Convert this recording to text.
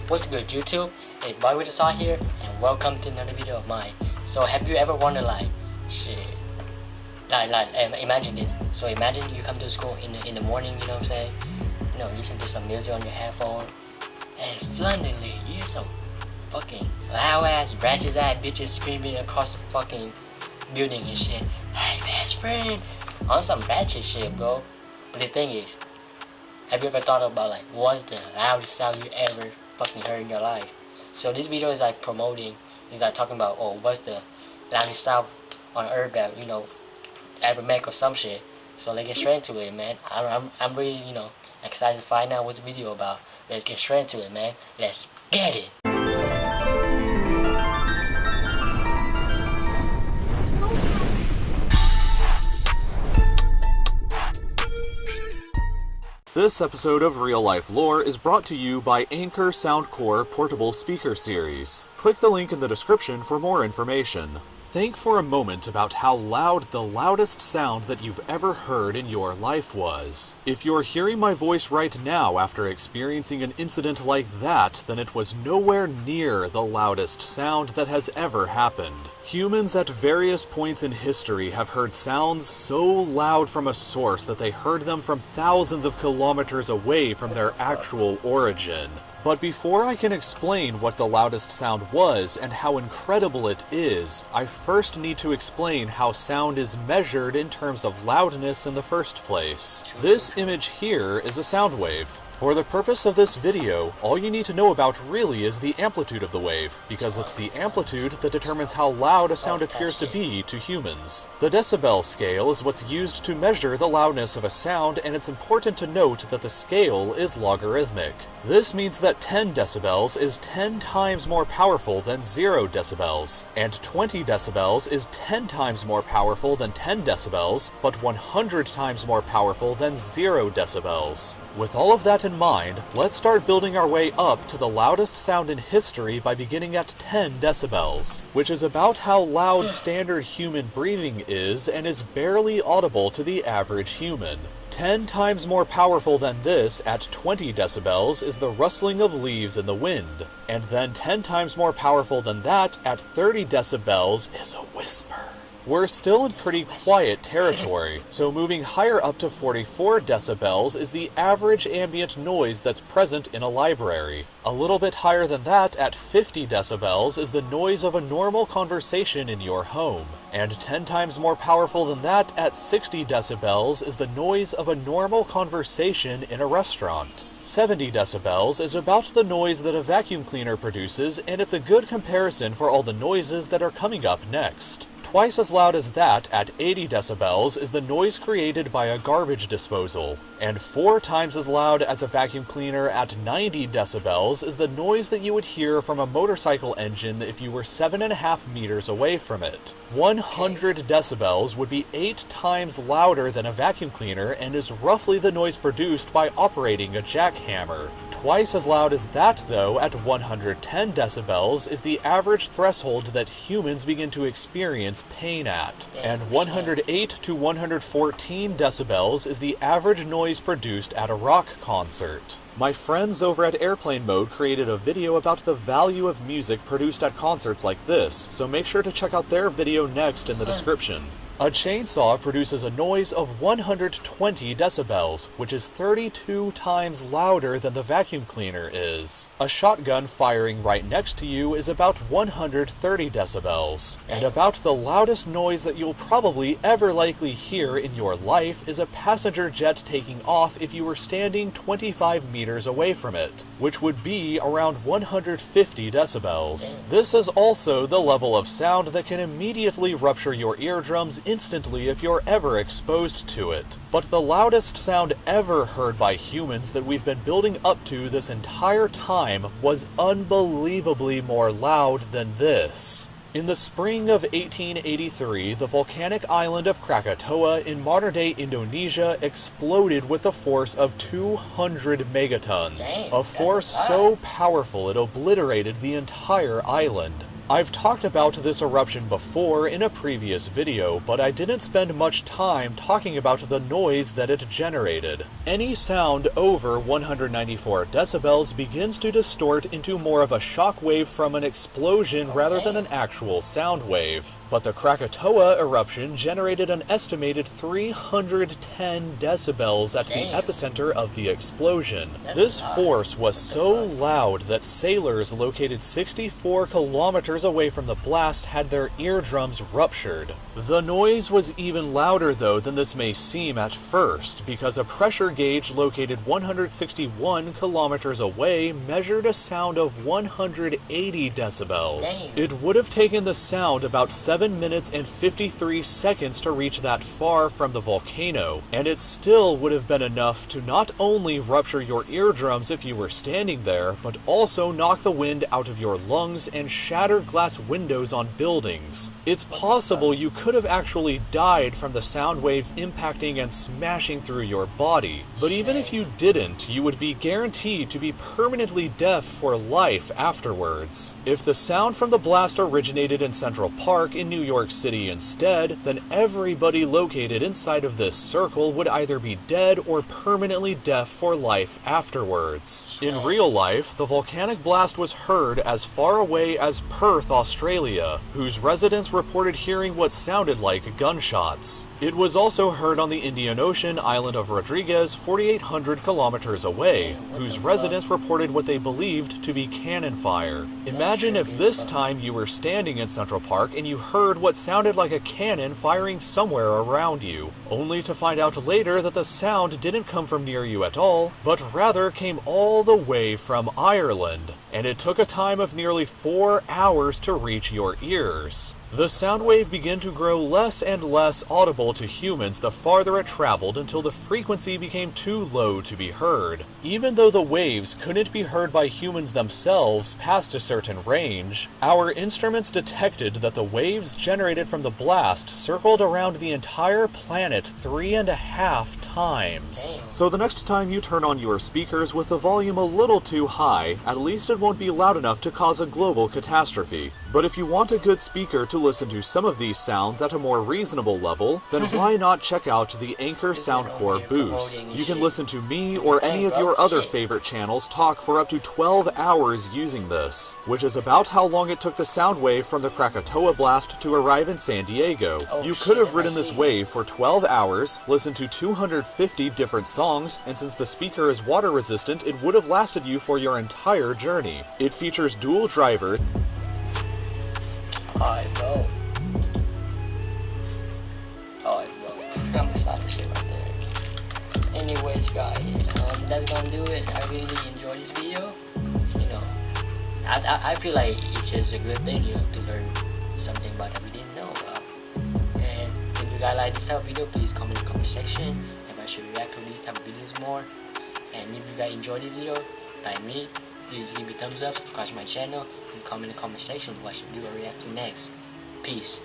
What's good, YouTube? Hey, bobbywitthesauce here, and welcome to another video of mine. So, have you ever wondered, shit, imagine this. So, imagine you come to school in the morning, you know what I'm saying? You know, listen to some music on your headphone, and suddenly you hear some fucking loud ass, ratchet ass bitches screaming across the fucking building and shit. Hey, best friend, on some ratchet shit, bro. But the thing is, have you ever thought about what's the loudest sound you ever fucking heard in your life? So this video is promoting, is talking about, oh, what's the loudest sound on earth that, you know, ever make or some shit. So let's get straight into it, man. I'm really, you know, excited to find out what the video about. Let's get straight into it, man. Let's get it. This episode of Real Life Lore is brought to you by Anchor Soundcore Portable Speaker Series. Click the link in the description for more information. Think for a moment about how loud the loudest sound that you've ever heard in your life was. If you're hearing my voice right now after experiencing an incident like that, then it was nowhere near the loudest sound that has ever happened. Humans at various points in history have heard sounds so loud from a source that they heard them from thousands of kilometers away from their actual origin. But before I can explain what the loudest sound was and how incredible it is, I first need to explain how sound is measured in terms of loudness in the first place. This image here is a sound wave. For the purpose of this video, all you need to know about really is the amplitude of the wave, because it's the amplitude that determines how loud a sound appears to be to humans. The decibel scale is what's used to measure the loudness of a sound, and it's important to note that the scale is logarithmic. This means that 10 decibels is 10 times more powerful than 0 decibels, and 20 decibels is 10 times more powerful than 10 decibels, but 100 times more powerful than 0 decibels. With all of that in mind, let's start building our way up to the loudest sound in history by beginning at 10 decibels, which is about how loud standard human breathing is and is barely audible to the average human. 10 times more powerful than this at 20 decibels is the rustling of leaves in the wind, and then 10 times more powerful than that at 30 decibels is a whisper. We're still in pretty quiet territory, so moving higher up to 44 decibels is the average ambient noise that's present in a library. A little bit higher than that, at 50 decibels, is the noise of a normal conversation in your home. And 10 times more powerful than that, at 60 decibels, is the noise of a normal conversation in a restaurant. 70 decibels is about the noise that a vacuum cleaner produces, and it's a good comparison for all the noises that are coming up next. Twice as loud as that, at 80 decibels, is the noise created by a garbage disposal, and 4 times as loud as a vacuum cleaner at 90 decibels is the noise that you would hear from a motorcycle engine if you were 7.5 meters away from it. 100 decibels would be 8 times louder than a vacuum cleaner and is roughly the noise produced by operating a jackhammer. Twice as loud as that, though, at 110 decibels, is the average threshold that humans begin to experience pain at. And 108 to 114 decibels is the average noise produced at a rock concert. My friends over at Airplane Mode created a video about the value of music produced at concerts like this, so make sure to check out their video next in the description. A chainsaw produces a noise of 120 decibels, which is 32 times louder than the vacuum cleaner is. A shotgun firing right next to you is about 130 decibels. And about the loudest noise that you'll probably ever likely hear in your life is a passenger jet taking off if you were standing 25 meters away from it, which would be around 150 decibels. This is also the level of sound that can immediately rupture your eardrums instantly if you're ever exposed to it. But the loudest sound ever heard by humans that we've been building up to this entire time was unbelievably more loud than this. In the spring of 1883, the volcanic island of Krakatoa in modern-day Indonesia exploded with a force of 200 megatons, a force so powerful it obliterated the entire island. I've talked about this eruption before in a previous video, but I didn't spend much time talking about the noise that it generated. Any sound over 194 decibels begins to distort into more of a shock wave from an explosion rather than an actual sound wave. But the Krakatoa eruption generated an estimated 310 decibels at the epicenter of the explosion. This force was so loud that sailors located 64 kilometers away from the blast had their eardrums ruptured. The noise was even louder though than this may seem at first, because a pressure gauge located 161 kilometers away measured a sound of 180 decibels. It would have taken the sound about 7 minutes and 53 seconds to reach that far from the volcano, and it still would have been enough to not only rupture your eardrums if you were standing there, but also knock the wind out of your lungs and shatter glass windows on buildings. It's possible you could have actually died from the sound waves impacting and smashing through your body, but even if you didn't, you would be guaranteed to be permanently deaf for life afterwards. If the sound from the blast originated in Central Park in New York City instead, then everybody located inside of this circle would either be dead or permanently deaf for life afterwards. In real life, the volcanic blast was heard as far away as Perth, Australia, whose residents reported hearing what sounded like gunshots. It was also heard on the Indian Ocean island of Rodriguez, 4,800 kilometers away, whose residents reported what they believed to be cannon fire. Imagine if this time you were standing in Central Park and you heard what sounded like a cannon firing somewhere around you, only to find out later that the sound didn't come from near you at all, but rather came all the way from Ireland, and it took a time of nearly 4 hours to reach your ears. The sound wave began to grow less and less audible to humans the farther it traveled until the frequency became too low to be heard. Even though the waves couldn't be heard by humans themselves past a certain range, our instruments detected that the waves generated from the blast circled around the entire planet 3.5 times. So the next time you turn on your speakers with the volume a little too high, at least it won't be loud enough to cause a global catastrophe. But if you want a good speaker to listen to some of these sounds at a more reasonable level, then why not check out the Anchor Soundcore Boost? You can listen to me or any of your other favorite channels talk for up to 12 hours using this, which is about how long it took the sound wave from the Krakatoa blast to arrive in San Diego. You could have ridden this wave for 12 hours, listened to 250 different songs, and since the speaker is water resistant, it would have lasted you for your entire journey. It features dual driver. Alright, bro. I'm gonna stop this shit right there. Anyways, guys, that's gonna do it. I really enjoyed this video. You know, I feel like it's just a good thing, you know, to learn something about that we didn't know about. And if you guys like this type of video, please comment in the comment section if I should react to these type of videos more. And if you guys enjoyed this video, like me, please leave a thumbs up, subscribe to my channel, and comment in the comment section what I should do or react to next. Peace.